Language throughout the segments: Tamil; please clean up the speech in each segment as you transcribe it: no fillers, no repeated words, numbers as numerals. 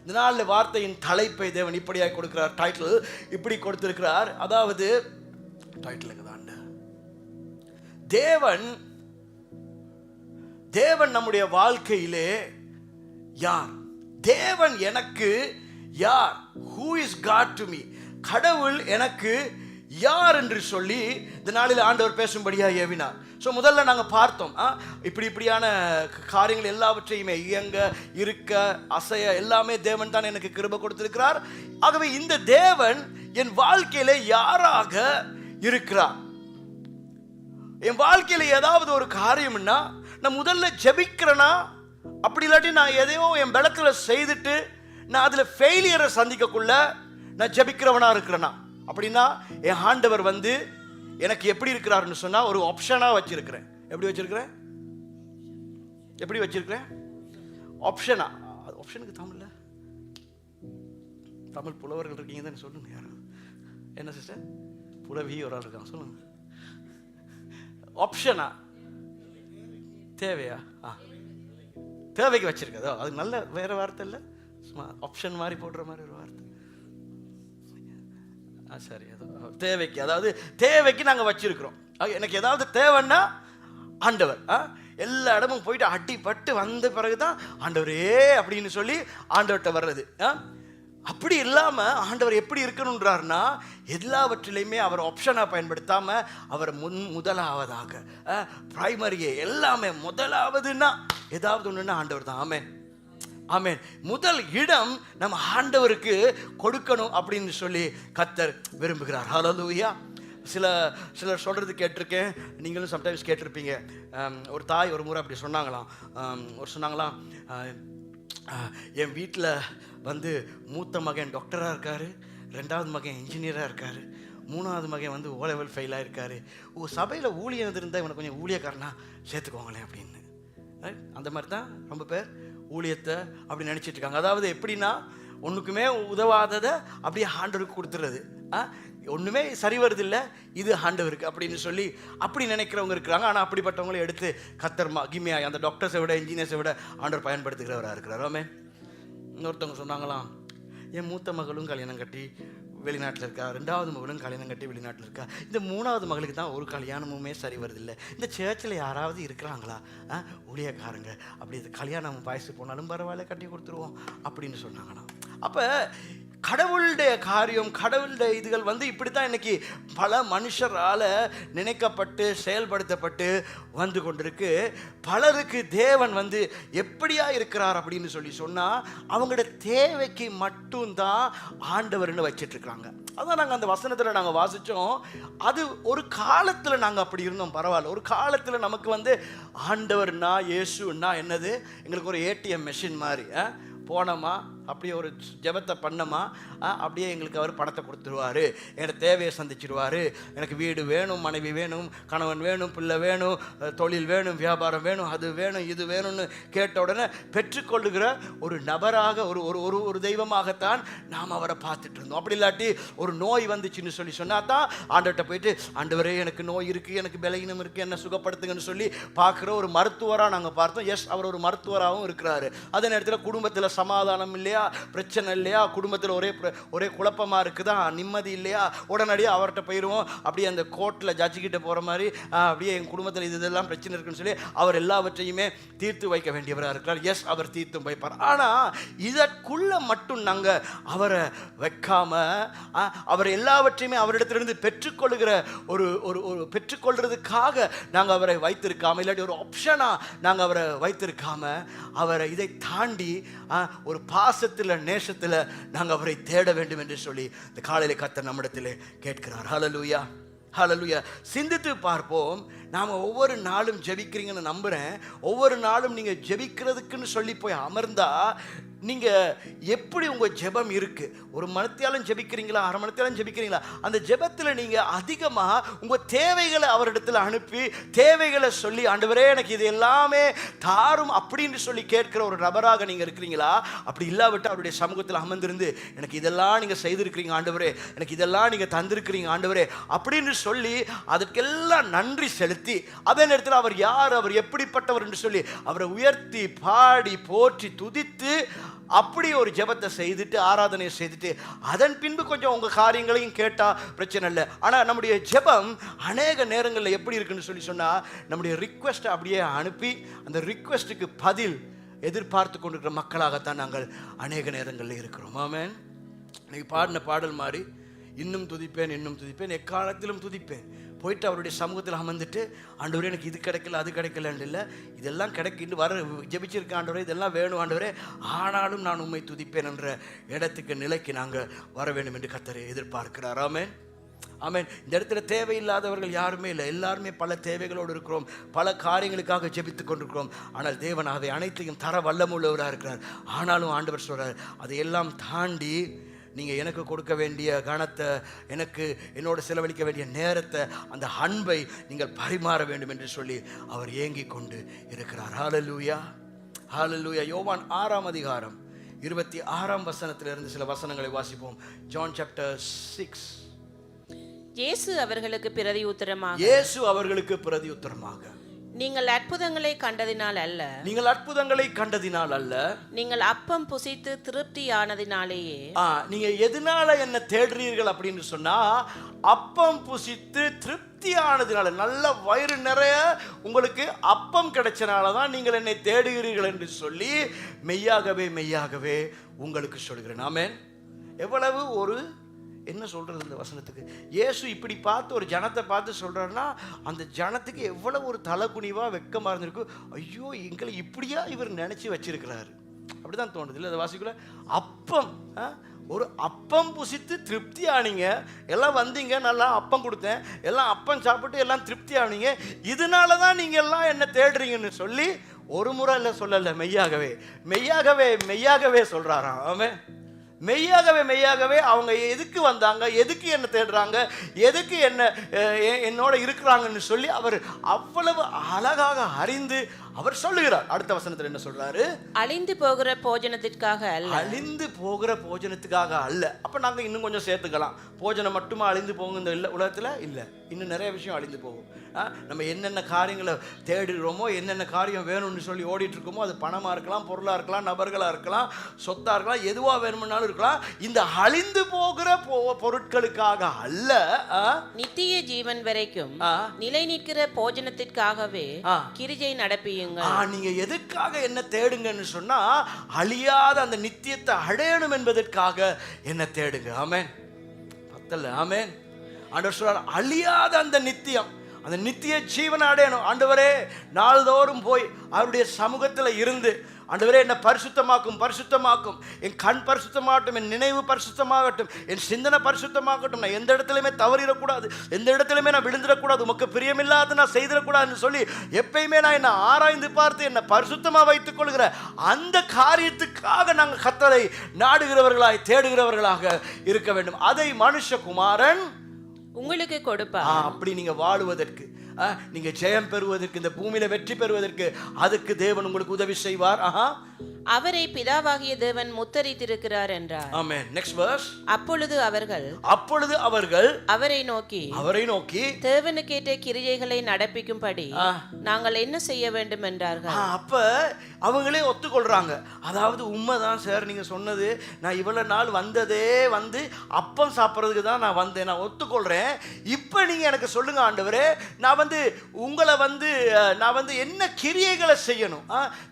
இந்த நாளில் வார்த்தையின் தலைப்பை தேவன் இப்படியாக கொடுக்கிறார். டைட்டில் இப்படி கொடுத்திருக்கிறார். அதாவது டைட்டிலுக்கு தான் தேவன் நம்முடைய வாழ்க்கையிலே யார், தேவன் எனக்கு யார், who is God to me, கடவுள் எனக்கு யார் என்று சொல்லி இந்த நாளில் ஆண்டவர் பேசும்படியா ஏவினார். ஸோ முதல்ல நாங்கள் பார்த்தோம், இப்படியான காரியங்கள் எல்லாவற்றையுமே இயங்க இருக்க அசைய எல்லாமே தேவன் தான் எனக்கு கிருபை கொடுத்திருக்கிறார். ஆகவே இந்த தேவன் என் வாழ்க்கையில யாராக இருக்கிறார்? என் வாழ்க்கையில ஏதாவது ஒரு காரியம்னா நான் முதல்ல ஜெபிக்கிறேனா, அப்படி இல்லாட்டி நான் எதையோ என் பலத்துல செய்துட்டு நான் அதுல ஃபெயிலியரை சந்திக்கக்குள்ள நான் ஜெபிக்கிறவனா இருக்கிறேனா? அப்படின்னா என் ஆண்டவர் எனக்கு எப்படி இருக்கிறாருன்னு சொன்னா ஒரு ஆப்ஷனா வச்சிருக்கிறேன். எப்படி வச்சிருக்கிறேன்? ஆப்ஷனா. ஆப்ஷனுக்கு தமிழ் புலவர்கள் இருக்கீங்க தானே, சொல்லுங்க. யாரும் என்ன சிஸ்டர் புலவி ஒரு ஆள் இருக்காங்க, சொல்லுங்க. ஆப்ஷனா, தேவையா? தேவைக்கு வச்சிருக்கதோ, அது நல்ல வேற வார்த்தை இல்லை, சும்மா ஆப்ஷன் மாதிரி போடுற மாதிரி ஒரு வார்த்தை. சரி, தேவைக்கு, அதாவது தேவைக்கு நாங்கள் வச்சிருக்கிறோம். எனக்கு ஏதாவது தேவைன்னா ஆண்டவர் எல்லா இடமும் போயிட்டு அடிப்பட்டு வந்த பிறகுதான் ஆண்டவரே அப்படின்னு சொல்லி ஆண்டவர்கிட்ட வர்றது. அப்படி இல்லாம ஆண்டவர் எப்படி இருக்கணும்ன்றார்னா எல்லாவற்றிலையுமே அவர் ஆப்ஷனா பயன்படுத்தாம அவர் முதலாவதாக பிரைமரியே எல்லாமே முதலாவதுன்னா ஏதாவது ஒண்ணுன்னா ஆண்டவர் தான். ஆமென், ஆமென். முதல் இடம் நம்ம ஆண்டவருக்கு கொடுக்கணும் அப்படின்னு சொல்லி கர்த்தர் விரும்புகிறார். ஹல்லேலூயா. சிலர் சொல்றது கேட்டிருக்கேன், நீங்களும் சம்டைம்ஸ் கேட்டிருப்பீங்க. ஒரு தாய் ஒரு முறை அப்படி சொன்னாங்களாம், என் வீட்டில் மூத்த மகன் டாக்டராக இருக்காரு, ரெண்டாவது மகன் இன்ஜினியராக இருக்காரு, மூணாவது மகன் ஓ லெவல் ஃபெயிலாக இருக்காரு. சபையில் ஊழியம் இருந்தால் இவனை கொஞ்சம் ஊழியக்காரனா சேர்த்துக்கோங்களேன் அப்படின்னு. அந்த மாதிரி தான் ரொம்ப பேர் ஊழியத்தை அப்படி நினச்சிட்டு இருக்காங்க. அதாவது எப்படின்னா ஒன்றுக்குமே உதவாததை அப்படியே ஆண்டவருக்கு கொடுத்துறது, ஒன்றுமே சரி வருது இல்லை, இது ஆண்டவருக்கு அப்படின்னு சொல்லி அப்படி நினைக்கிறவங்க இருக்கிறாங்க. ஆனால் அப்படிப்பட்டவங்களை எடுத்து கர்த்தர் மகிமையாய் அந்த டாக்டர்ஸை விட இன்ஜினியர்ஸை விட ஆண்டவர் பயன்படுத்துகிறவராக இருக்கிறார். ஆமென். இன்னொருத்தவங்க சொன்னாங்களாம், என் மூத்த மகளும் கல்யாணம் கட்டி வெளிநாட்டில் இருக்கா, ரெண்டாவது மகளும் கல்யாணம் கட்டி வெளிநாட்டில் இருக்கா, இந்த மூணாவது மகளுக்கு தான் ஒரு கல்யாணமுமே சரி வருதில்லை, இந்த சேர்ச்சில் யாராவது இருக்கிறாங்களா ஊழியக்காரங்க, அப்படி இது கல்யாணம் பாயசு போனாலும் பரவாயில்ல கட்டி கொடுத்துருவோம் அப்படின்னு சொன்னாங்களாம். அப்போ கடவுளுடைய காரியம், கடவுளுடைய இதுகள் இப்படித்தான் இன்னைக்கு பல மனுஷரால் நினைக்கப்பட்டு செயல்படுத்தப்பட்டு வந்து கொண்டிருக்கு. பலருக்கு தேவன் எப்படியா இருக்கிறார் அப்படின்னு சொன்னால் அவங்களோட தேவைக்கு மட்டும்தான் ஆண்டவர்னு வச்சிட்டு இருக்காங்க. அதான் நாங்கள் அந்த வசனத்தில் நாங்கள் வாசித்தோம். அது ஒரு காலத்தில் நாங்கள் அப்படி இருந்தோம், பரவாயில்ல. ஒரு காலத்தில் நமக்கு ஆண்டவர்னா இயேசுன்னா என்னது, எங்களுக்கு ஒரு ஏடிஎம் மெஷின் மாதிரி. போனோமா அப்படியே ஒரு ஜெபத்தை பண்ணோமா அப்படியே எங்களுக்கு அவர் பணத்தை கொடுத்துருவார், என்னோட தேவையை சந்திச்சிடுவார். எனக்கு வீடு வேணும், மனைவி வேணும், கணவன் வேணும், பிள்ளை வேணும், தொழில் வேணும், வியாபாரம் வேணும், அது வேணும், இது வேணும்னு கேட்ட உடனே பெற்றுக்கொள்ளுகிற ஒரு நபராக ஒரு ஒரு தெய்வமாகத்தான் நாம் அவரை பார்த்துட்டு இருந்தோம். அப்படி இல்லாட்டி ஒரு நோய் வந்துச்சுன்னு சொன்னா தான் ஆண்டவர்கிட்ட போயிட்டு ஆண்டவரே எனக்கு நோய் இருக்குது, எனக்கு பலவீனம் இருக்குது, என்ன சுகப்படுத்துங்கன்னு சொல்லி பார்க்குற ஒரு மருத்துவராக நாங்கள் பார்த்தோம். எஸ், அவர் ஒரு மருத்துவராகவும் இருக்கிறாரு. அதே நேரத்தில் குடும்பத்தில் சமாதானம் இல்லையா, பிரச்சனை இல்லையா, குடும்பத்தில் ஒரே குழப்பமாக இருக்குதா, நிம்மதி இல்லையா, உடனடியாக அவர்கிட்ட போயிடுவோம். அப்படியே அந்த கோர்ட்டில் ஜட்ஜிக்கிட்ட போகிற மாதிரி அப்படியே எங்கள் குடும்பத்தில் இதெல்லாம் பிரச்சனை இருக்குன்னு சொல்லி அவர் எல்லாவற்றையுமே தீர்த்து வைக்க வேண்டியவராக இருக்கிறார். எஸ், அவர் தீர்த்தும் வைப்பார். ஆனால் இதற்குள்ள மட்டும் நாங்கள் அவரை வைக்காம அவர் எல்லாவற்றையுமே அவரிடத்திலிருந்து பெற்றுக்கொள்ளுகிற ஒரு பெற்றுக்கொள்றதுக்காக நாங்கள் அவரை வைத்திருக்காம, இல்லாட்டி ஒரு ஆப்ஷனாக நாங்கள் அவரை வைத்திருக்காம, அவரை இதை தாண்டி ஒரு பாசத்தில் நேசத்தில் நாங்கள் அவரை தேட வேண்டும் என்று சொல்லி இந்த காலையில கர்த்தர் நம்மிடத்தில் கேட்கிறார். ஹல்லேலூயா, ஹல்லேலூயா. சிந்தித்து பார்ப்போம். நாம் ஒவ்வொரு நாளும் ஜெபிக்கிறீங்கன்னு நம்புகிறேன். ஒவ்வொரு நாளும் நீங்கள் ஜெபிக்கிறதுக்குன்னு சொல்லி போய் அமர்ந்தா நீங்கள் எப்படி உங்கள் ஜெபம் இருக்குது? ஒரு மணித்தியாலும் ஜெபிக்கிறீங்களா, அரை மணித்தியாலும் ஜெபிக்கிறீங்களா? அந்த ஜெபத்தில் நீங்கள் அதிகமாக உங்கள் தேவைகளை அவரிடத்தில் அனுப்பி தேவைகளை சொல்லி ஆண்டவரே எனக்கு இது எல்லாமே தாரும் அப்படின்னு சொல்லி கேட்கிற ஒரு நபராக நீங்கள் இருக்கிறீங்களா? அப்படி இல்லாவிட்டால் அவருடைய சமூகத்தில் அமர்ந்திருந்து எனக்கு இதெல்லாம் நீங்கள் செய்திருக்கிறீங்க ஆண்டவரே, எனக்கு இதெல்லாம் நீங்கள் தந்திருக்கிறீங்க ஆண்டவரே அப்படின்னு சொல்லி அதற்கெல்லாம் நன்றி செலுத்தி, அதே நேரத்தில் அவர் யார், அவர் எப்படிப்பட்டவர் என்று சொல்லி அவரை உயர்த்தி பாடி போற்றி துதித்து அப்படி ஒரு ஜெபத்தை செய்துட்டு ஆராதனையை செய்துட்டு அதன் பின்பு கொஞ்சம் உங்கள் காரியங்களையும் கேட்டால் பிரச்சனை இல்லை. ஆனால் நம்முடைய ஜெபம் அநேக நேரங்களில் எப்படி இருக்குன்னு சொல்லி சொன்னால், நம்முடைய ரிக்வெஸ்ட்டை அப்படியே அனுப்பி அந்த ரிக்வெஸ்ட்டுக்கு பதில் எதிர்பார்த்து கொண்டிருக்கிற மக்களாகத்தான் நாங்கள் அநேக நேரங்களில் இருக்கிறோம். ஆமென். இன்னைக்கு பாடின பாடல் மாதிரி இன்னும் துதிப்பேன், இன்னும் துதிப்பேன், எக்காலத்திலும் துதிப்பேன். போயிட்டு அவருடைய சமூகத்தில் அமர்ந்துட்டு, ஆண்டவரே எனக்கு இது கிடைக்கல அது கிடைக்கலன்னு இல்லை, இதெல்லாம் கிடைக்கிட்டு வர ஜெபிச்சிருக்க ஆண்டவரே, இதெல்லாம் வேணும் ஆண்டவரே, ஆனாலும் நான் உண்மை துதிப்பேன் என்ற இடத்துக்கு நிலைக்கு நாங்கள் வர வேண்டும் என்று கர்த்தர் எதிர்பார்க்கிறார். ஆமென், ஆமென். இந்த இடத்துல தேவையில்லாதவர்கள் யாருமே இல்லை. எல்லாருமே பல தேவைகளோடு இருக்கிறோம், பல காரியங்களுக்காக ஜெபித்து கொண்டிருக்கிறோம். ஆனால் தேவன் அதை அனைத்தையும் தர வல்லமுள்ளவராக இருக்கிறார். ஆனாலும் ஆண்டவர் சொல்கிறார், அதையெல்லாம் தாண்டி நீங்கள் எனக்கு கொடுக்க வேண்டிய கனத்தை, எனக்கு என்னோட செலவழிக்க வேண்டிய நேரத்தை, அந்த அன்பை நீங்கள் பரிமாற வேண்டும் என்று சொல்லி அவர் ஏங்கி கொண்டு இருக்கிறார். ஹல்லேலூயா, ஹல்லேலூயா. யோவான் 6ஆம் அதிகாரம் 26ஆம் வசனத்திலிருந்து சில வசனங்களை வாசிப்போம். John chapter 6. இயேசு அவர்களுக்கு பிரதியுத்தரமாக, இயேசு அவர்களுக்கு பிரதியுத்தரமாக, நீங்கள் அற்புதங்களை கண்டதினால் அல்ல, நீங்கள் அற்புதங்களை கண்டதினால் அல்ல, நீங்கள் அப்பம் புசித்து திருப்தியானதினாலேயே. நீங்க எதனால என்ன தேடுறீர்கள் அப்படின்னு சொன்னா, அப்பம் புசித்து திருப்தியானதினால, நல்ல வயிறு நிறைய உங்களுக்கு அப்பம் கிடைச்சனால தான் நீங்கள் என்னை தேடுகிறீர்கள் என்று சொல்லி மெய்யாகவே மெய்யாகவே உங்களுக்கு சொல்கிறேன். ஆமென். எவ்வளவு ஒரு என்ன சொல்றது இந்த வசனத்துக்கு? இயேசு இப்படி பார்த்து ஒரு ஜனத்தை பார்த்து சொல்றாருன்னா, அந்த ஜனத்துக்கு எவ்வளவு ஒரு தலகுனிவா வெக்கமா இருந்திருக்கு. ஐயோ, எங்களை இப்படியா இவர் நினைச்சு வச்சிருக்கிறாரு, அப்படிதான் தோணுது இல்லை? அதை வாசிக்கல. அப்பம், ஒரு அப்பம் புசித்து திருப்தி ஆனீங்க, எல்லாம் வந்தீங்க, நல்லா அப்பம் கொடுத்தேன், எல்லாம் அப்பம் சாப்பிட்டு எல்லாம் திருப்தி ஆனீங்க, இதனால தான் நீங்க எல்லாம் என்ன தேடுறீங்கன்னு சொல்லி ஒரு முறை இல்லை சொல்லல, மெய்யாகவே மெய்யாகவே மெய்யாகவே சொல்றாராம். ஆமென். மெய்யாகவே மெய்யாகவே அவங்க எதுக்கு வந்தாங்க, எதுக்கு என்ன தேடுறாங்க, எதுக்கு என்னோட இருக்கிறாங்கன்னு சொல்லி அவர் அவ்வளவு அழகாக அறிந்து அவர் சொல்லுகிறார். அடுத்த வசனத்தில் என்ன சொல்றாரு? அழிந்து போகிற போஜனத்திற்காக அல்ல. அழிந்து போகிற போஜனத்துக்காக அல்ல. அப்ப நாங்க இன்னும் கொஞ்சம் சேர்த்துக்கலாம். போஜனம் மட்டுமா அழிந்து போகும் இந்த உலகத்துல? இல்ல, இன்னும் நிறைய விஷயம் அழிந்து போகும். நம்ம என்னென்ன காரியங்களை தேடுகிறோமோ, என்னென்ன காரியம் வேணும்னு சொல்லி ஓடிட்டு இருக்கோமோ, அது பணமா இருக்கலாம், பொருளா இருக்கலாம், நபர்களா இருக்கலாம், சொத்தா இருக்கலாம், எதுவா வேணும்னாலும் இருக்கலாம். இந்த அழிந்து போகிற பொருட்களுக்காக அல்ல, நித்திய ஜீவன் வரைக்கும் நிலை நிற்கிற போஜனத்திற்காகவே கிரியை நடப்பியுங்கள். நீங்க எதுக்காக என்ன தேடுங்கன்னு சொன்னா, அழியாத அந்த நித்தியத்தை அடையணும் என்பதற்காக என்ன தேடுங்க. ஆமென். பத்தல. ஆமென். ஆண்டவர் சொல்றார், அழியாத அந்த நித்தியம், அந்த நித்திய ஜீவனை அடையணும். ஆண்டவரே, நாள்தோறும் போய் அவருடைய சமூகத்தில் இருந்து, ஆண்டவரே என்னை பரிசுத்தமாக்கும், பரிசுத்தமாக்கும், என் கண் பரிசுத்தமாகட்டும், என் நினைவு பரிசுத்தமாகட்டும், என் சிந்தனை பரிசுத்தமாகட்டும், நான் எந்த இடத்துலையுமே தவறிடக்கூடாது, எந்த இடத்துலையுமே நான் விழுந்துடக்கூடாது, உமக்கு பிரியமில்லாத நான் செய்திடக்கூடாதுன்னு சொல்லி எப்பயுமே நான் என்னை ஆராய்ந்து பார்த்து என்னை பரிசுத்தமாக வைத்துக் கொள்கிற அந்த காரியத்துக்காக நாங்கள் கர்த்தரை நாடுகிறவர்களாய் தேடுகிறவர்களாக இருக்க வேண்டும். அதை மனுஷகுமாரன் உங்களுக்கு கொடுப்பார். அப்படி நீங்க வாழுவதற்கு, நீங்க ஜெயம் பெறுவதற்கு, இந்த பூமியில வெற்றி பெறுவதற்கு, அதுக்கு தேவன் உங்களுக்கு உதவி செய்வார். அவரை பிதாவாகிய தேவன் முத்தரித்திருக்கிறார் என்றார். ஆமென். Next verse. அப்பொழுது அவர்கள் அவரை நோக்கி தேவனுக்கேற்ற கிரியைகளை நடப்பிக்கும்படி நாங்கள் என்ன செய்ய வேண்டும் என்றார்கள். அப்ப அவங்களே ஒத்துக்கொள்றாங்க. அதாவது உண்மைதான் சார், நீங்க சொன்னது, நான் இவ்வளவு நாள் வந்ததே அப்பம் சாப்பிட்றதுக்கு தான் நான் வந்தேன், நான் ஒத்துக்கொள்றேன். இப்ப நீங்க எனக்கு சொல்லுங்க ஆண்டவரே, நான் உங்களை நான் என்ன கிரியைகளை செய்யணும்,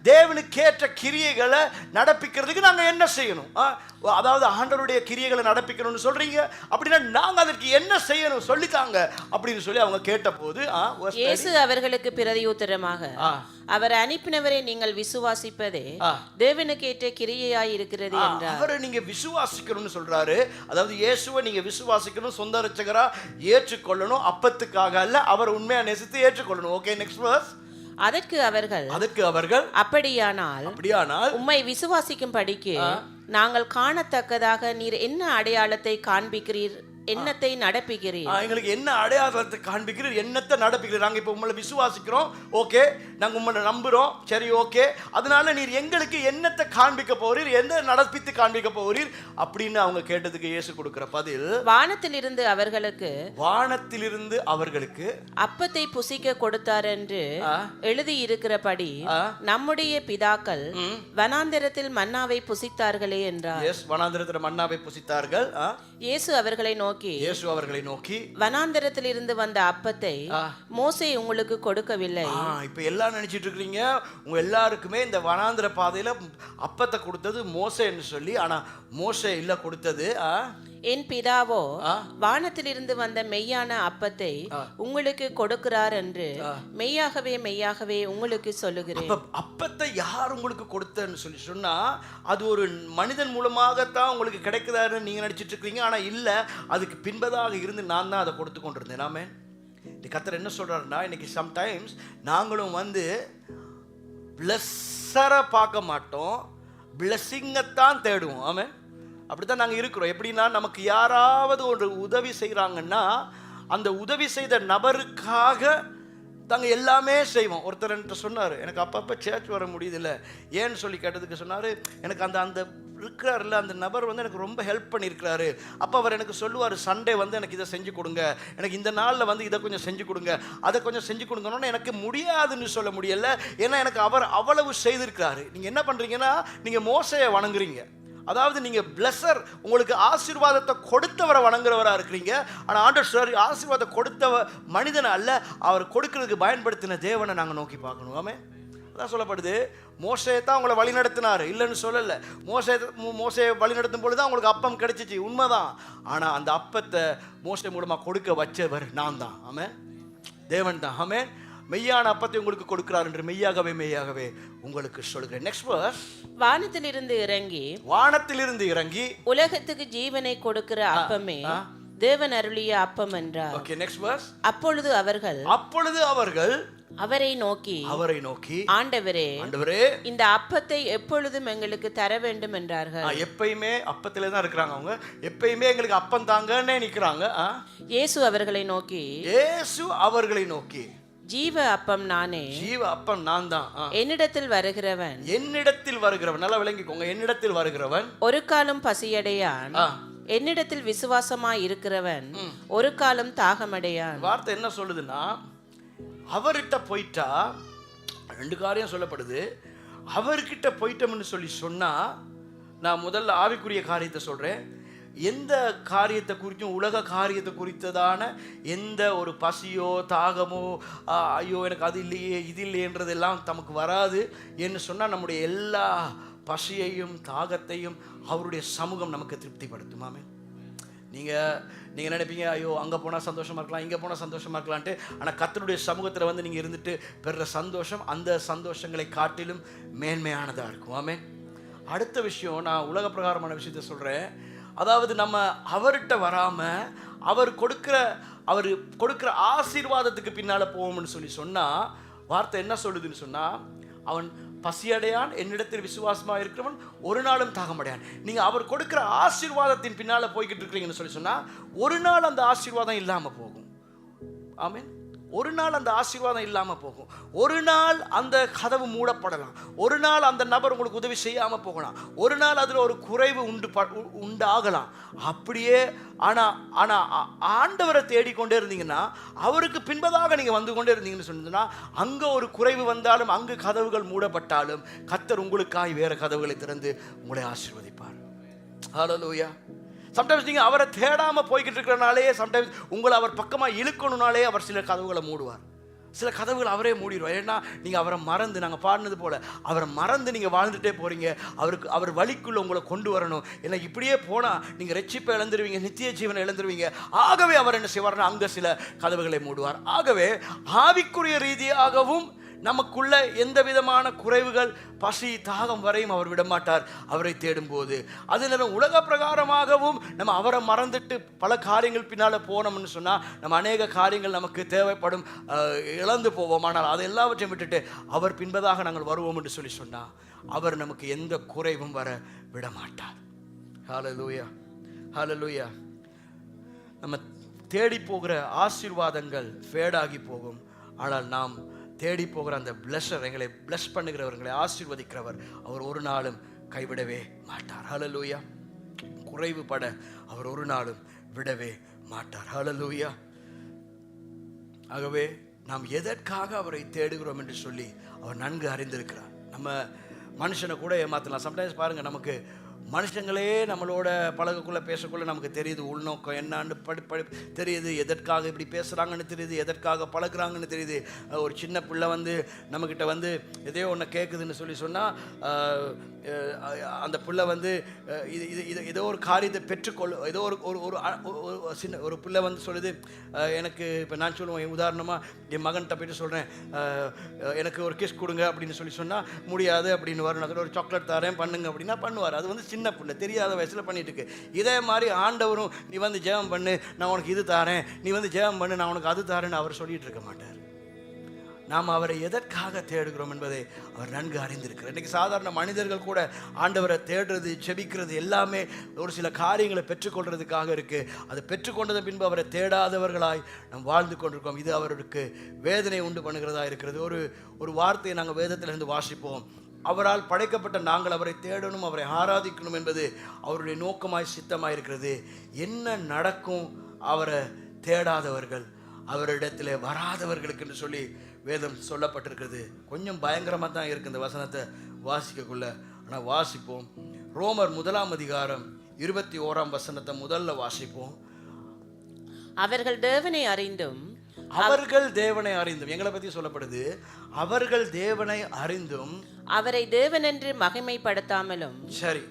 தேவனுக்கு ஏற்ற கிரியைகளை நடப்பிக்கிறதுக்கு நாங்க என்ன செய்யணும்? அதாவது ஆண்டவருடைய கிரியைகளை நடப்பிக்கணும்னு சொல்றீங்க, அப்படின்னா நாங்க அதற்கு என்ன செய்யணும் சொல்லித்தாங்க அப்படின்னு சொல்லி அவங்க கேட்டபோது, இயேசு அவர்களுக்கு பிரதியுத்தரமாக, அவர் அனுப்பினவரை நீங்கள் விசுவாசிப்பதே தேவனுக்கு ஏற்ற கிரியையாய் இருக்கிறது என்றார். அவரை நீங்க விசுவாசிக்கணும்னு சொல்றாரு. அதாவது இயேசுவை நீங்க விசுவாசிக்கணும், சொந்த ரட்சகரா ஏற்றுக்கொள்ளணும், அப்பத்துக்காக அல்ல, அவர் உண்மையா நேசித்து ஏற்றுக்கொள்ளணும். Okay, next verse. அதற்கு அவர்கள் அப்படியானால் உம்மை விசுவாசிக்கும் படிக்கு நாங்கள் காணத்தக்கதாக நீர் என்ன அடையாளத்தை காண்பிக்கிறீர் என்னத்தை நடப்பிக்கிறீர்? எங்களுக்கு என்ன அடையாளத்தை காண்பிக்கிறீர், என்னத்தை நடப்பிக்கிறீர்? நாங்க இப்ப உங்களை விசுவாசிக்கிறோம், ஓகே, நாங்க உங்களை நம்புறோம், சரி, ஓகே, அதனால நீர் எங்களுக்கு என்னத்தை காண்பிக்க போறீர், எந்த நடப்பித்து காண்பிக்க போறீர் அப்படின்னு அவங்க கேட்டதுக்கு இயேசு கொடுக்கிற பதில், வானத்திலிருந்து அவர்களுக்கு அப்பத்தை புசிக்க கொடுத்தார் என்று எழுதியிருக்கிறபடி நம்முடைய பிதாக்கள் வனாந்திரத்தில் மன்னாவை புசித்தார்களே என்றார். வனாந்திரத்தில் மன்னாவை புசித்தார்கள். இயேசு அவர்களை நோக்கி வனாந்திரத்தில் இருந்து வந்த அப்பத்தை மோசே உங்களுக்கு கொடுக்கவில்லை. இப்ப எல்லாம் நினைச்சிட்டு இருக்கீங்க உங்க எல்லாருக்குமே இந்த வனாந்திர பாதையில அப்பத்தை கொடுத்தது மோசேன்னு சொல்லி, ஆனா மோசே இல்ல கொடுத்தது என் பிதாவோ வானத்திலிருந்து வந்த மெய்யான அப்பத்தை உங்களுக்கு கொடுக்கிறார் என்று மெய்யாகவே மெய்யாகவே உங்களுக்கு சொல்லுகிறேன். அப்பத்தை யார் உங்களுக்கு கொடுத்தன்னு சொல்லி சொன்னா அது ஒரு மனிதன் மூலமாகத்தான் உங்களுக்கு கிடைக்குதான்னு நீங்க நினைச்சிட்டு இருக்கீங்க. ஆனா இல்ல, அதுக்கு பின்பதாக இருந்து நான் தான் அதை கொடுத்து கொண்டிருந்தேன். ஆமே, கர்த்தர் என்ன சொல்றாருன்னா, இன்னைக்கு சம்டைம்ஸ் நாங்களும் வந்து பிளஸ்ஸரை பார்க்க மாட்டோம், பிளஸ்ஸிங்கத்தான் தேடுவோம். ஆமே, அப்படித்தான் நாங்கள் இருக்கிறோம். எப்படின்னா, நமக்கு யாராவது ஒரு உதவி செய்கிறாங்கன்னா அந்த உதவி செய்த நபருக்காக நாங்கள் எல்லாமே செய்வோம். ஒருத்தர் என்கிட்ட சொன்னார், எனக்கு அப்பப்போ சேர்ச் வர முடியுதில்ல, ஏன்னு சொல்லி கேட்டதுக்கு சொன்னார், எனக்கு அந்த இருக்கிறாருல்ல அந்த நபர் வந்து எனக்கு ரொம்ப ஹெல்ப் பண்ணியிருக்கிறாரு. அப்போ அவர் எனக்கு சொல்லுவார், சண்டே வந்து எனக்கு இதை செஞ்சு கொடுங்க, எனக்கு இந்த நாளில் வந்து இதை கொஞ்சம் செஞ்சு கொடுங்க, அதை கொஞ்சம் செஞ்சு கொடுங்கன்னு எனக்கு முடியாதுன்னு சொல்ல முடியல. ஏன்னா எனக்கு அவர் அவ்வளவு செய்திருக்கிறாரு. நீங்கள் என்ன பண்ணுறீங்கன்னா, நீங்கள் மோசையை வணங்குறீங்க. அதாவது நீங்க பிளஸர், உங்களுக்கு ஆசீர்வாதத்தை கொடுத்தவரை வணங்குறவரா இருக்கிறீங்க. ஆனா ஆண்டவர் சார் ஆசீர்வாதத்தை கொடுத்தவ மனிதனை அல்ல, அவர் கொடுக்கிறதுக்கு பயன்படுத்தின தேவனை நாங்க நோக்கி பார்க்கணும். ஆமே, அதான் சொல்லப்படுது. மோசையை தான் உங்களை வழி நடத்தினார், இல்லைன்னு சொல்லல. மோசையை வழி நடத்தும் பொழுதுதான் உங்களுக்கு அப்பம் கிடைச்சிச்சு, உண்மைதான். ஆனா அந்த அப்பத்தை மோசை மூலமா கொடுக்க வச்சவர் நான் தான். ஆமே, தேவன் தான். ஆமே, மெய்யான அப்பத்தை உங்களுக்கு கொடுக்கிறார் என்று மெய்யாகவே மெய்யாகவே உங்களுக்கு சொல்கிறேன். நெக்ஸ்ட் வெர்ஸ், வானத்திலிருந்து இறங்கி உலகத்துக்கு ஜீவனை கொடுக்கிற அப்பமே தேவன் அருளிய அப்பம் என்றார். ஓகே, நெக்ஸ்ட் வெர்ஸ், அப்பொழுது அவர்கள் அவரை நோக்கி ஆண்டவரே இந்த அப்பத்தை எப்பொழுதும் எங்களுக்கு தர வேண்டும் என்றார்கள். எப்பயுமே அப்பத்திலே தான் இருக்கிறாங்க அவங்க, எப்பயுமே எங்களுக்கு அப்பம் தாங்கன்னே நிற்கிறாங்க. இயேசு அவர்களை நோக்கி ஜீவ அப்பம் நானே, ஜீவ அப்பம் நான் தான். என்னிடத்தில் வருகிறவன் நல்லா விளங்கிக்கோங்க, என்னிடத்தில் வருகிறவன் ஒரு காலம் பசியடையான், என்னிடத்தில் விசுவாசமாய் இருக்கிறவன் ஒரு காலம் தாகமடையான். வார்த்தை என்ன சொல்லுதுன்னா, அவர்கிட்ட போயிட்டா ரெண்டு காரியம் சொல்லப்படுது. அவர்கிட்ட போயிட்டோம்னு சொல்லி சொன்னா, நான் முதல்ல ஆவிக்குரிய காரியத்தை சொல்றேன். எந்த காரியத்தை குறித்தும், உலக காரியத்தை குறித்ததான எந்த ஒரு பசியோ தாகமோ, ஐயோ எனக்கு அது இல்லையே இது இல்லையன்றதெல்லாம் நமக்கு வராது என்று சொன்னால், நம்முடைய எல்லா பசியையும் தாகத்தையும் அவருடைய சமூகம் நமக்கு திருப்திப்படுத்துமாமே. நீங்கள் நினைப்பீங்க, ஐயோ அங்கே போனால் சந்தோஷமாக இருக்கலாம், இங்கே போனால் சந்தோஷமாக இருக்கலான்ட்டு. ஆனால் கர்த்தருடைய சமூகத்தில் வந்து நீங்கள் இருந்துட்டு பெறுற சந்தோஷம் அந்த சந்தோஷங்களை காட்டிலும் மேன்மையானதாக இருக்கும். ஆமே, அடுத்த விஷயம், நான் உலக பிரகாரமான விஷயத்த சொல்கிறேன். அதாவது நம்ம அவர்கிட்ட வராமல் அவர் கொடுக்குற ஆசீர்வாதத்துக்கு பின்னால் போவோம்னு சொல்லி சொன்னால், வார்த்தை என்ன சொல்லுதுன்னு சொன்னால், அவன் பசியடையான், என்னிடத்தில் விசுவாசமாக இருக்கிறவன் ஒரு நாளும் தாகமடையான். நீங்கள் அவர் கொடுக்குற ஆசீர்வாதத்தின் பின்னால் போய்கிட்டு இருக்கிறீங்கன்னு சொல்லி சொன்னால், ஒரு நாள் அந்த ஆசீர்வாதம் இல்லாமல் போகும். ஆமென். ஒரு நாள் அந்த ஆசீர்வாதம் இல்லாமல் போகும். ஒரு நாள் அந்த கதவு மூடப்படலாம். ஒரு நாள் அந்த நபர் உங்களுக்கு உதவி செய்யாமல் போகலாம். ஒரு நாள் அதில் ஒரு குறைவு உண்டாகலாம். அப்படியே ஆனால் ஆண்டவரை தேடிக்கொண்டே இருந்தீங்கன்னா, அவருக்கு பின்பதாக நீங்கள் வந்து கொண்டே இருந்தீங்கன்னு சொன்னீங்கன்னா, அங்கே ஒரு குறைவு வந்தாலும், அங்கு கதவுகள் மூடப்பட்டாலும், கர்த்தர் உங்களுக்காய் வேறு கதவுகளை திறந்து உங்களை ஆசீர்வதிப்பார். ஹல்லேலூயா. சம்டைம்ஸ் நீங்கள் அவரை தேடாமல் போய்கிட்டு இருக்கிறனாலே, சம்டைம்ஸ் உங்களை அவர் பக்கமாக இழுக்கணுனாலே அவர் சில கதவுகளை மூடுவார். சில கதவுகள் அவரே மூடிடுவார். ஏன்னா நீங்கள் அவரை மறந்து, நாங்கள் பாடினது போல் அவரை மறந்து நீங்கள் வாழ்ந்துட்டே போகிறீங்க. அவர் வழிக்குள்ளே உங்களை கொண்டு வரணும். ஏன்னா இப்படியே போனால் நீங்கள் ரட்சிப்பை இழந்துருவீங்க, நித்திய ஜீவனை இழந்துருவீங்க. ஆகவே அவர் என்ன செய்வார்னா, அங்கே சில கதவுகளை மூடுவார். ஆகவே ஆவிக்குரிய ரீதியாகவும் நமக்குள்ள எந்த விதமான குறைவுகள், பசி தாகம் வரையும் அவர் விடமாட்டார் அவரை தேடும்போது. அது நேரம் உலக பிரகாரமாகவும் நம்ம அவரை மறந்துட்டு பல காரியங்கள் பின்னால் போனோம்னு சொன்னால், நம்ம அநேக காரியங்கள் நமக்கு தேவைப்படும், இழந்து போவோம். ஆனால் அதை எல்லாவற்றையும் விட்டுட்டு அவர் பின்பதாக நாங்கள் வருவோம் என்று சொல்லி சொன்னால், அவர் நமக்கு எந்த குறைவும் வர விடமாட்டார். ஹல்லேலூயா, ஹல்லேலூயா. நம்ம தேடி போகிற ஆசீர்வாதங்கள் ஃபேடாகி போகும். ஆனால் நாம் தேடி போகிற அந்த பிளஸர், எங்களை பிளஸ் பண்ணுகிறவர்களை ஆசீர்வதிக்கிறவர், அவர் ஒரு நாளும் கைவிடவே மாட்டார். ஹல்லேலூயா. குறைவுபட அவர் ஒரு நாளும் விடவே மாட்டார். ஹல்லேலூயா. ஆகவே நாம் எதற்காக அவரை தேடுகிறோம் என்று சொல்லி அவர் நன்கு அறிந்திருக்கிறார். நம்ம மனுஷனை கூட ஏமாத்தலாம். சம்டைம்ஸ் பாருங்க, நமக்கு மனுஷங்களே நம்மளோட பழகக்குள்ள பேசக்குள்ள நமக்கு தெரியுது உள்நோக்கம் என்னான்னு தெரியுது, எதற்காக இப்படி பேசுகிறாங்கன்னு தெரியுது, எதற்காக பழகுறாங்கன்னு தெரியுது. ஒரு சின்ன பிள்ளை வந்து நம்மக்கிட்ட வந்து எதையோ ஒன்று கேட்குதுன்னு சொன்னால் அந்த பிள்ளை வந்து இது ஏதோ ஒரு காரியத்தை பெற்றுக்கொள்ள, ஏதோ ஒரு சின்ன ஒரு பிள்ளை வந்து சொல்லுது, எனக்கு இப்போ நான் சொல்லுவேன் உதாரணமாக என் மகன்கிட்ட போய்ட்டு சொல்கிறேன், எனக்கு ஒரு கிஸ் கொடுங்க அப்படின்னு சொன்னால் முடியாது அப்படின்னு வரும். அதில் ஒரு சாக்லேட் தரேன் பண்ணுங்க அப்படின்னா பண்ணுவார். அது வந்து சின்ன பிள்ளை, தெரியாத வயசில் பண்ணிட்டு இருக்கு. இதே மாதிரி ஆண்டவரும் நீ வந்து ஜெபம் பண்ணு நான் உனக்கு இது தாரேன், நீ வந்து ஜெபம் பண்ணு நான் உனக்கு அது தாரேன்னு அவர் சொல்லிட்டு இருக்க மாட்டார். நாம் அவரை எதற்காக தேடுகிறோம் என்பதை அவர் நன்கு அறிந்திருக்கிறார். இன்றைக்கி சாதாரண மனிதர்கள் கூட ஆண்டவரை தேடுறது, செபிக்கிறது எல்லாமே ஒரு சில காரியங்களை பெற்றுக்கொள்றதுக்காக இருக்குது. அதை பெற்றுக்கொண்டது பின்பு அவரை தேடாதவர்களாய் நாம் வாழ்ந்து கொண்டிருக்கோம். இது அவருக்கு வேதனை உண்டு பண்ணுகிறதா இருக்கிறது. ஒரு வார்த்தையை நாங்கள் வேதத்திலிருந்து வாசிப்போம். அவரால் படைக்கப்பட்ட நாங்கள் அவரை தேடணும், அவரை ஆராதிக்கணும் என்பது அவருடைய நோக்கமாய் சித்தமாய் இருக்கிறது. என்ன நடக்கும் அவரை தேடாதவர்கள், அவரிடத்தில் வராதவர்களுக்கு என்று சொல்லி வேதம் சொல்லப்பட்டிருக்கிறது. கொஞ்சம் பயங்கரமாக தான் இருக்குது இந்த வசனத்தை வாசிக்கக்குள்ள. ஆனால் வாசிப்போம். ரோமர் 1:21 முதல்ல வாசிப்போம். அவர்கள் தேவனை அறிந்தும், அவர்கள் தேவனை அறிந்தும், எங்களை பற்றி சொல்லப்படுது, அவர்கள் தேவனை அறிந்தும் அவரை தேவனென்று மகிமைப்படுத்தாமலும், சரி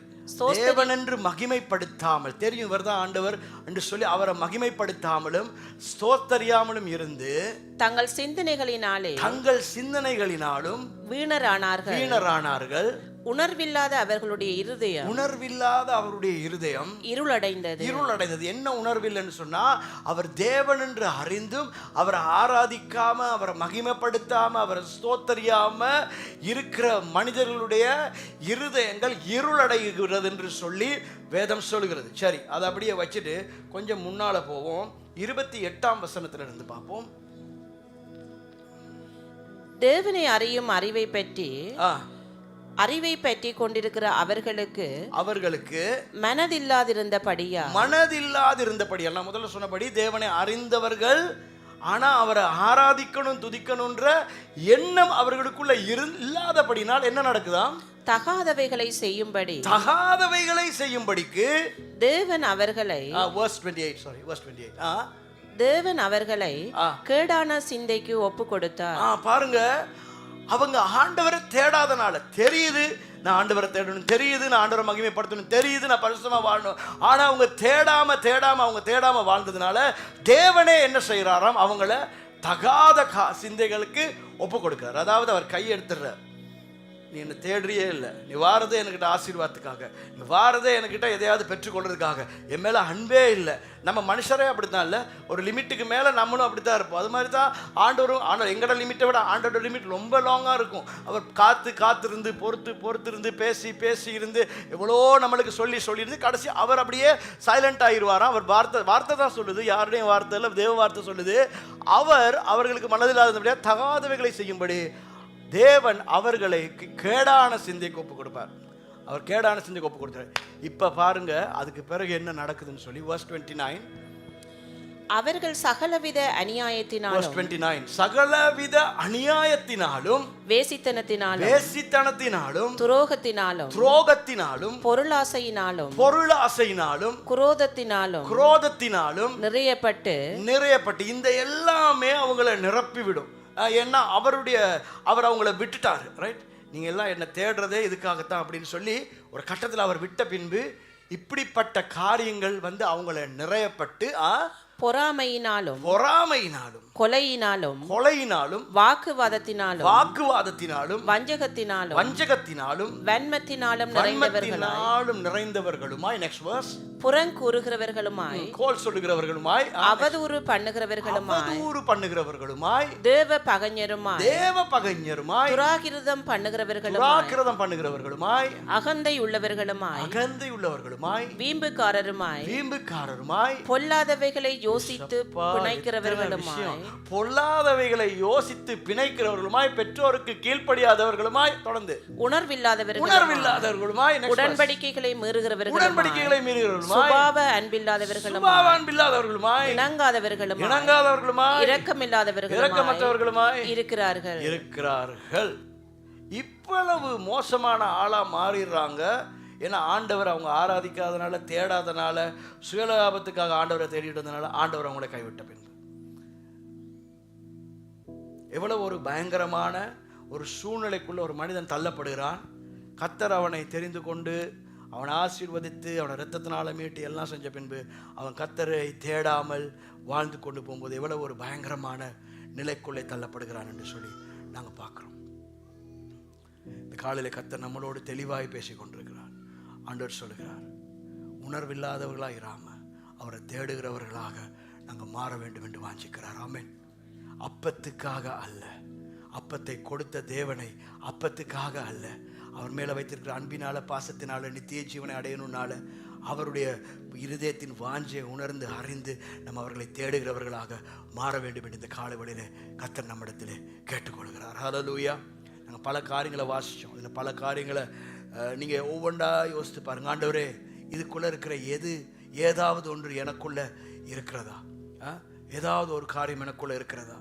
தேவனென்று மகிமைப்படுத்தாமல், தெரியும் இவர்தான் ஆண்டவர் என்று சொல்லி அவரை மகிமைப்படுத்தாமலும் ஸ்தோத்தரியாமலும் இருந்து தங்கள் சிந்தனைகளினாலும் வீணரானார்கள். உணர்வில்லாத அவர்களுடைய இருதயம் இருளடைந்தது. என்ன உணர்வில்லைன்னு சொன்னா, அவர் தேவன் என்று அறிந்தும் அவரை ஆராதிக்காம, அவரை மகிமைப்படுத்தாம, அவரை ஸ்தோத்தரியாம இருக்கிற மனிதர்களுடைய இருதயங்கள் இருளடைகிறது என்று சொல்லி வேதம் சொல்லுகிறது. சரி, அதை அப்படியே வச்சுட்டு கொஞ்சம் முன்னால போவோம். 28 இருந்து பார்ப்போம். தேவனை அறியும் அறிவை பற்றி கொண்டிருக்கிற அவர்களுக்கு மனதில்லாதிருந்தபடியெல்லாம் முதல்ல சொன்னபடி தேவனை அறிந்தவர்கள், ஆனா அவரை ஆராதிக்கணும் துதிக்கணும்ன்ற எண்ணம் அவர்களுக்குள்ள இல்லாதபடினால் என்ன நடக்குதாம்? தகாதவைகளை செய்யும்படிக்கு தேவன் அவர்களை கேடான சிந்தைக்கு ஒப்பு கொடுத்தார். பாருங்க, அவங்க ஆண்டவரை தேடாதனால, தெரியுது நான் ஆண்டவரை தேடணும், தெரியுது நான் ஆண்டவரை மகிமைப்படுத்தணும், தெரியுது நான் பரிசுத்தமா வாழணும், ஆனா அவங்க தேடாம வாழ்ந்ததுனால தேவனே என்ன செய்யறாராம்? அவங்கள தகாத சிந்தைகளுக்கு ஒப்பு கொடுக்கிறார். அதாவது அவர் கையெடுத்துடுறார். நீ என்ன தேடுறியே இல்லை, நீ வாரதே என்கிட்ட ஆசீர்வாதத்துக்காக, நீ வாரதே என்கிட்ட எதையாவது பெற்றுக்கொள்றதுக்காக, என் மேலே அன்பே இல்லை. நம்ம மனுஷரே அப்படித்தான் இல்லை, ஒரு லிமிட்டுக்கு மேலே நம்மளும் அப்படித்தான் இருப்போம். அது மாதிரி தான் ஆண்டவரும். ஆனால் எங்களோட லிமிட்டை விட ஆண்டோட லிமிட் ரொம்ப லாங்காக இருக்கும். அவர் காத்திருந்து பொறுத்திருந்து பேசி இருந்து எவ்வளோ நம்மளுக்கு சொல்லியிருந்து கடைசி அவர் அப்படியே சைலண்ட் ஆகிடுவாராம். அவர் வார்த்தை தான் சொல்லுது, யாருடையும் வார்த்தை இல்லை, தேவ வார்த்தை சொல்லுது. அவர்களுக்கு மனதில்லாதபடியாக தகாதவைகளை செய்யும்படி தேவன் அவர்களை கேடான சிந்தைக்கு ஒப்பு கொடுப்பார். அவர் கேடான சிந்தைக்கு ஒப்பு கொடுத்தார். இப்ப பாருங்க அதுக்கு பிறகு என்ன நடக்குதுன்னு சொல்லி verse 29. அவர்கள் சகலவித அநியாயத்தினாலும் வேசித்தனத்தினாலும் துரோகத்தினாலும் பொருளாசையினாலும் குரோதத்தினாலும் நிறையப்பட்டு இந்த எல்லாமே அவங்களை நிரப்பிவிடும். ஏன்னா அவர் அவங்கள விட்டுட்டார். ரைட், நீங்கள் எல்லாம் என்னை தேடுறதே இதுக்காகத்தான் அப்படின்னு சொல்லி ஒரு கட்டத்தில் அவர் விட்ட பின்பு இப்படிப்பட்ட காரியங்கள் வந்து அவங்கள நிறையப்பட்டு பொறாமையினாலும் கொலையினாலும் வாக்குவாதத்தினாலும் வஞ்சகத்தினாலும் வன்மத்தினாலும் நிறைந்தவர்களுமாய் next verse புறங்கூறுகிறவர்களுமாய் கோல் சொல்லுகிறவர்களுமாய் அவதூறு பண்ணுகிறவர்களுமாய் தேவ பகைஞருமாய் துராகிருதம் பண்ணுகிறவர்களுமாய் அகந்தை உள்ளவர்களுமாய் வீம்புக்காரருமாய் பொல்லாதவைகளை யோசித்து பிணைக்கிறவர்களுமாய் பெற்றோருக்கு கீழ்ப்படியாதவர்களுமாய் தொடர்ந்து உணர்வில்லாதவர்களுமாய் உடன்படிக்கைகளை மீறுகிறவர்களுமாய் சுபாவ அன்பில்லாதவர்களுமாய் இணங்காதவர்களுமாய் இரக்கமில்லாதவர்களுமாய் இருக்கிறார்கள். இவ்வளவு மோசமான ஆளா மாறிடுறாங்க. ஏன்னா ஆண்டவர் அவங்க ஆராதிக்காதனால, தேடாதனால, சுயலாபத்துக்காக ஆண்டவரை தேடிட்டதுனால ஆண்டவர் அவங்களை கைவிட்ட பின்பு எவ்வளவு ஒரு பயங்கரமான ஒரு சூழ்நிலைக்குள்ள ஒரு மனிதன் தள்ளப்படுகிறான். கர்த்தர் அவனை தெரிந்து கொண்டு அவனை ஆசீர்வதித்து அவனை இரத்தத்தினால மீட்டு எல்லாம் செஞ்ச பின்பு அவன் கர்த்தரை தேடாமல் வாழ்ந்து கொண்டு போகும்போது எவ்வளவு ஒரு பயங்கரமான நிலைக்குள்ளே தள்ளப்படுகிறான் என்று சொல்லி நாங்கள் பார்க்குறோம். இந்த காலையில் கர்த்தர் நம்மளோடு தெளிவாய் பேசி கொண்டிருக்கிறார். ஆண்டவர் சொல்லுகிறார், உணர்வில்லாதவர்களாக இராமல் அவரை தேடுகிறவர்களாக நாங்கள் மாற வேண்டும் என்று வாஞ்சிக்கிறார். ஆமென். அப்பத்துக்காக அல்ல, அப்பத்தை கொடுத்த தேவனை அப்பத்துக்காக அல்ல, அவர் மேலே வைத்திருக்கிற அன்பினால பாசத்தினால நித்திய ஜீவனை அடையணும்னால அவருடைய இருதயத்தின் வாஞ்சை உணர்ந்து அறிந்து நம்ம அவர்களை தேடுகிறவர்களாக மாற வேண்டும் என்று இந்த காலவெளியிலே கர்த்தர் நம்மிடத்திலே கேட்டுக்கொள்கிறார். ஹல்லேலூயா. நாங்கள் பல காரியங்களை வாசித்தோம். அதில் பல காரியங்களை நீங்கள் ஒவ்வொன்றா யோசித்து பாருங்க. ஆண்டவரே, இதுக்குள்ளே இருக்கிற ஏதாவது ஒன்று எனக்குள்ள இருக்கிறதா? ஏதாவது ஒரு காரியம் எனக்குள்ள இருக்கிறதா?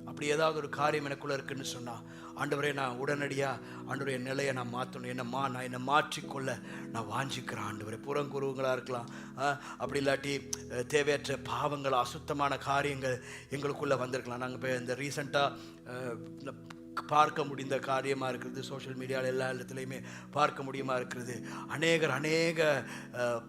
அப்படி ஏதாவது ஒரு காரியம் எனக்குள்ள இருக்குன்னு சொன்னா, ஆண்டவரே, நான் உடனடியாக ஆண்டவருடைய நிலையை நான் மாற்றணும், நான் என்னை மாற்றிக்கொள்ள நான் வாஞ்சிக்கிறேன். ஆண்டவரே, புறங்குருவங்களாக இருக்கலாம், அப்படி இல்லாட்டி தேவையற்ற பாவங்கள், அசுத்தமான காரியங்கள் எங்களுக்குள்ளே வந்திருக்கலாம். நாங்கள் இப்போ இந்த ரீசெண்டாக பார்க்க முடிந்த காரியமாக இருக்கிறது. சோஷியல் மீடியாவில் எல்லா இடத்துலையுமே பார்க்க முடியுமா இருக்கிறது. அநேக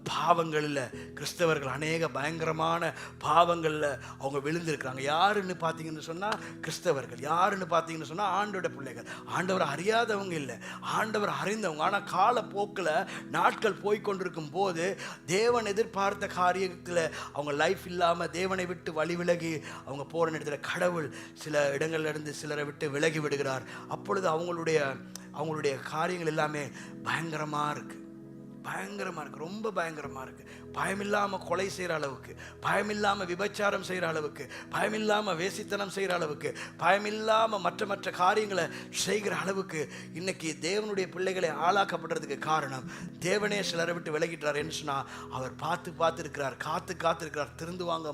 பாவங்களில் கிறிஸ்தவர்கள் அநேக பயங்கரமான பாவங்களில் அவங்க விழுந்திருக்கிறாங்க. யாருன்னு பார்த்தீங்கன்னு சொன்னால் கிறிஸ்தவர்கள். யாருன்னு பார்த்தீங்கன்னு சொன்னால் ஆண்டோட பிள்ளைகள். ஆண்டவர் அறியாதவங்க இல்லை, ஆண்டவர் அறிந்தவங்க. ஆனால் காலப்போக்கில் நாட்கள் போய்கொண்டிருக்கும் போது தேவன் எதிர்பார்த்த காரியத்தில் அவங்க லைஃப் இல்லாமல் தேவனை விட்டு வழி விலகி அவங்க போகிற இடத்துல கடவுள் சில இடங்கள்லேருந்து சிலரை விட்டு விலகி விடுகிறார். அப்பொழுது அவங்களுடைய காரியங்கள் எல்லாமே பயங்கரமாக இருக்குது, ரொம்ப பயங்கரமாக இருக்குது. பயமில்லாமல் கொலை செய்கிற அளவுக்கு, பயமில்லாமல் விபச்சாரம் செய்கிற அளவுக்கு, பயமில்லாமல் வேசித்தனம் செய்கிற அளவுக்கு, பயமில்லாமல் மற்ற காரியங்களை செய்கிற அளவுக்கு இன்னைக்கு தேவனுடைய பிள்ளைகளை ஆளாக்கப்படுறதுக்கு காரணம் தேவனே சிலரை விட்டு விலகிட்டார் என்று சொன்னால் அவர் பார்த்து இருக்கிறார், காத்திருக்கிறார். திருந்துவாங்க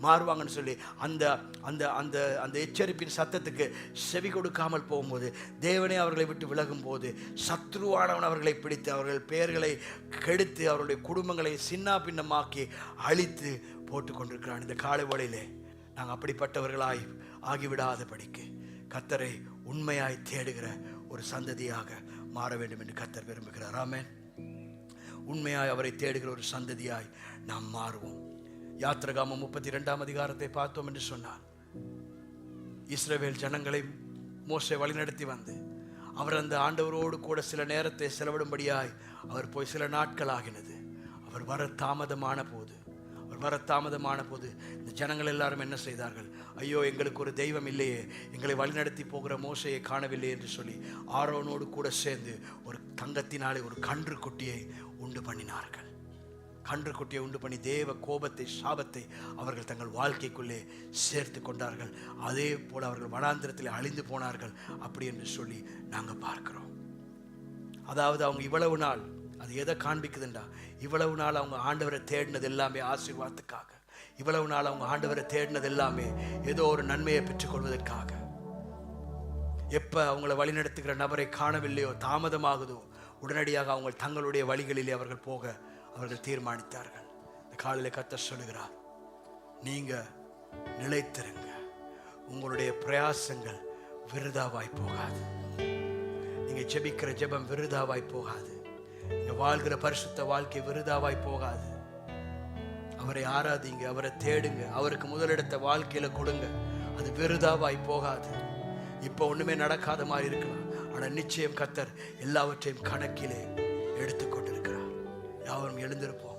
மாறுவாங்கன்னு சொல்லி அந்த அந்த அந்த அந்த எச்சரிப்பின் சத்தத்துக்கு செவி கொடுக்காமல் போகும்போது, தேவனே அவர்களை விட்டு விலகும் போது, சத்ருவானவன் அவர்களை பிடித்து அவர்கள் பெயர்களை கெடுத்து அவருடைய குடும்பங்களை சின்ன பின்னமாக்கி அழித்து போட்டு கொண்டிருக்கிறான். இந்த காலை வேளையிலே நாங்கள் அப்படிப்பட்டவர்களாய் ஆகிவிடாதபடிக்கு கர்த்தரை உண்மையாய் தேடுகிற ஒரு சந்ததியாக மாற வேண்டும் என்று கர்த்தர் விரும்புகிறார். ஆமென். உண்மையாய் அவரை தேடுகிற ஒரு சந்ததியாய் நாம் மாறுவோம். யாத்திராகமம் 32ஆம் அதிகாரத்தை பார்த்தோம் என்று சொன்னார். இஸ்ரவேல் ஜனங்களை மோசே வழிநடத்தி வந்து அவர் அந்த ஆண்டவரோடு கூட சில நேரத்தை செலவிடும்படியாய் அவர் போய் சில நாட்கள் ஆகினது. அவர் வர தாமதமான போது இந்த ஜனங்கள் எல்லாரும் என்ன செய்தார்கள்? ஐயோ, எங்களுக்கு ஒரு தெய்வம் இல்லையே, எங்களை வழிநடத்தி போகிற மோசையை காணவில்லை என்று சொல்லி ஆரோனோடு கூட சேர்ந்து ஒரு தங்கத்தினாலே ஒரு கன்றுக்குட்டியை உண்டு பண்ணினார்கள். கன்றுக்குட்டியை உண்டு பண்ணி தேவ கோபத்தை, சாபத்தை அவர்கள் தங்கள் வாழ்க்கைக்குள்ளே சேர்த்து கொண்டார்கள். அதே போல் அவர்கள் வனாந்திரத்தில் அழிந்து போனார்கள். அப்படி என்று சொல்லி நாங்கள் பார்க்கிறோம். அதாவது அவங்க இவ்வளவு நாள், அது எதை காண்பிக்குதுண்டா, இவ்வளவு நாள் அவங்க ஆண்டவரை தேடினது எல்லாமே ஆசீர்வாதத்துக்காக, இவ்வளவு நாள் அவங்க ஆண்டவரை தேடினது எல்லாமே ஏதோ ஒரு நன்மையை பெற்றுக்கொள்வதற்காக. எப்ப அவங்களை வழிநடத்துகிற நபரை காணவில்லையோ, தாமதமாகுதோ, உடனடியாக அவங்க தங்களுடைய வழிகளிலே அவர்கள் போக அவர்கள் தீர்மானித்தார்கள். இந்த காலையில கர்த்தர் சொல்லுகிறார், நீங்க நிலைத்திருங்க, உங்களுடைய பிரயாசங்கள் விருதாவாய் போகாது, நீங்க ஜெபிக்கிற ஜெபம் விருதாவாய் போகாது, நீங்க வாழ்கிற பரிசுத்த வாழ்க்கை விருதாவாய் போகாது. அவரை ஆராதிங்க, அவரை தேடுங்க, அவருக்கு முதலிடத்தை வாழ்க்கையில கொடுங்க. அது வெறுதாவாய் போகாது. இப்போ ஒண்ணுமே நடக்காத மாதிரி இருக்கலாம், ஆனா நிச்சயம் கர்த்தர் எல்லாவற்றையும் கணக்கிலே எடுத்துக்கொண்டிருக்கிறார். யாவரும் எழுந்திருப்போம்.